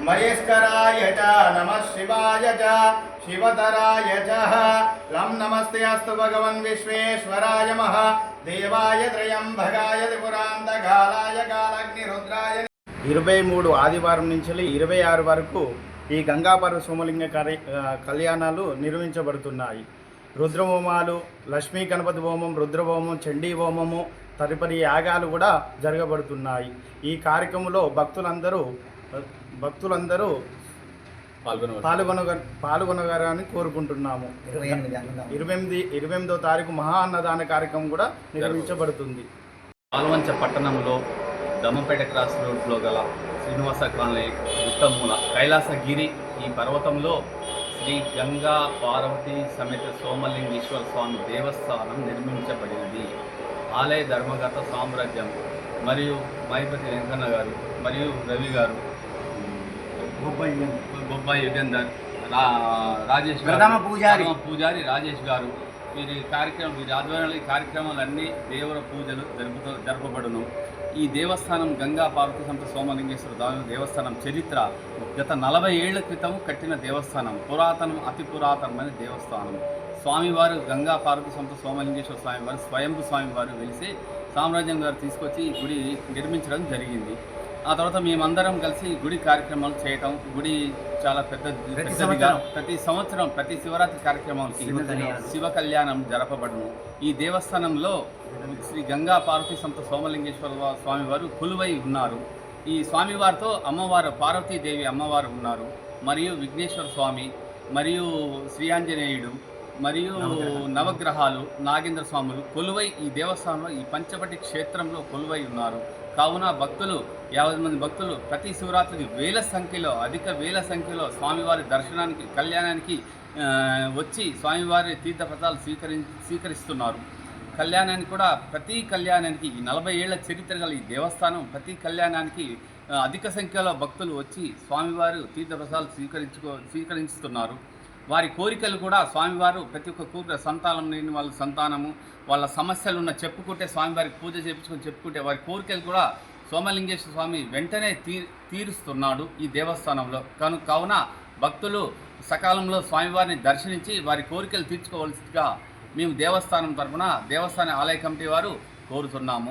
महेश्वराय च नमः शिवाय च शिवतराय च लं नमस्ते अस्तु भगवन् विश्वेश्वराय महादेवाय त्रयंबकाय त्रिपुरान्तकालाय कालाग्निरुद्राय 23 ఆదివారం నుంచి 26 వరకు ఈ గంగాపర్వ సోమలింగ కళ్యాణాలు నిర్వహించబడుతున్నాయి. రుద్రహోమాలు, లక్ష్మీ గణపతి హోమం, రుద్రహోమం, చండీ హోమము తదుపరి యాగాలు కూడా జరగబడుతున్నాయి. ఈ కార్యక్రమంలో భక్తులందరూ పాల్గొనగారని కోరుకుంటున్నాము. 28వ తారీఖు మహా అన్నదాన కార్యక్రమం కూడా నిర్వహించబడుతుంది. పాల్వంచ పట్టణంలో దమ్మపేట క్రాస్ రోడ్లో గల శ్రీనివాస కాలనీ ఉత్తమూల కైలాసగిరి ఈ పర్వతంలో శ్రీ గంగా పార్వతి సమేత సోమలింగేశ్వర స్వామి దేవస్థానం నిర్మించబడినది. ఆలయ ధర్మగత సామ్రాజ్యం మరియు మైపతి వెంకన్న గారు మరియు రవి గారు, బొబ్బాయి యుగంధర్, రాజేష్ గారు, పూజారి రాజేష్ గారు వీరి ఆధ్వర్యంలో ఈ కార్యక్రమాలన్నీ దేవర పూజలు జరపబడును. ఈ దేవస్థానం గంగా పార్వతి సమేత సోమలింగేశ్వర దేవస్థానం చరిత్ర గత 40 ఏళ్ల క్రితం కట్టిన దేవస్థానం. అతి పురాతనమైన దేవస్థానం. స్వామివారు గంగా పార్వతి సమేత సోమలింగేశ్వర స్వామివారు స్వయంభు స్వామివారు వెలిసి సామ్రాజ్యం గారు తీసుకొచ్చి ఈ గుడి నిర్మించడం జరిగింది. ఆ తర్వాత మేమందరం కలిసి గుడి కార్యక్రమాలు చేయటం, గుడి చాలా పెద్దదిగా ప్రతి సంవత్సరం ప్రతి శివరాత్రి కార్యక్రమానికి శివ కళ్యాణం జరపబడును. ఈ దేవస్థానంలో శ్రీ గంగా పార్వతి సమేత సోమలింగేశ్వర స్వామివారు కొలువై ఉన్నారు. ఈ స్వామివారితో అమ్మవారు పార్వతీదేవి అమ్మవారు ఉన్నారు, మరియు విఘ్నేశ్వర స్వామి, మరియు శ్రీ ఆంజనేయుడు, మరియు నవగ్రహాలు, నాగేంద్ర స్వాములు కొలువై ఈ దేవస్థానంలో ఈ పంచవటి క్షేత్రంలో కొలువై ఉన్నారు. కావున 50 మంది భక్తులు ప్రతి శివరాత్రికి అధిక వేల సంఖ్యలో స్వామివారి దర్శనానికి కళ్యాణానికి వచ్చి స్వామివారి తీర్థప్రసాదాలు స్వీకరిస్తున్నారు. కళ్యాణానికి కూడా ప్రతి కళ్యాణానికి ఈ 40 ఏళ్ల చరిత్ర గల ఈ దేవస్థానం ప్రతి కళ్యాణానికి అధిక సంఖ్యలో భక్తులు వచ్చి స్వామివారు తీర్థప్రసాదాలు స్వీకరిస్తున్నారు. వారి కోరికలు కూడా స్వామివారు ప్రతి ఒక్క కోరిక సంతానం లేని వాళ్ళ సంతానము, వాళ్ళ సమస్యలు ఉన్న చెప్పుకుంటే స్వామివారికి పూజ చెప్పుకుంటే వారి కోరికలు కూడా సోమలింగేశ్వర స్వామి వెంటనే తీరుస్తున్నాడు ఈ దేవస్థానంలో. కావున భక్తులు సకాలంలో స్వామివారిని దర్శించి వారి కోరికలు తీర్చుకోవాల్సిందిగా మేము దేవస్థానం తరఫున దేవస్థాన ఆలయ కమిటీ వారు కోరుతున్నాము.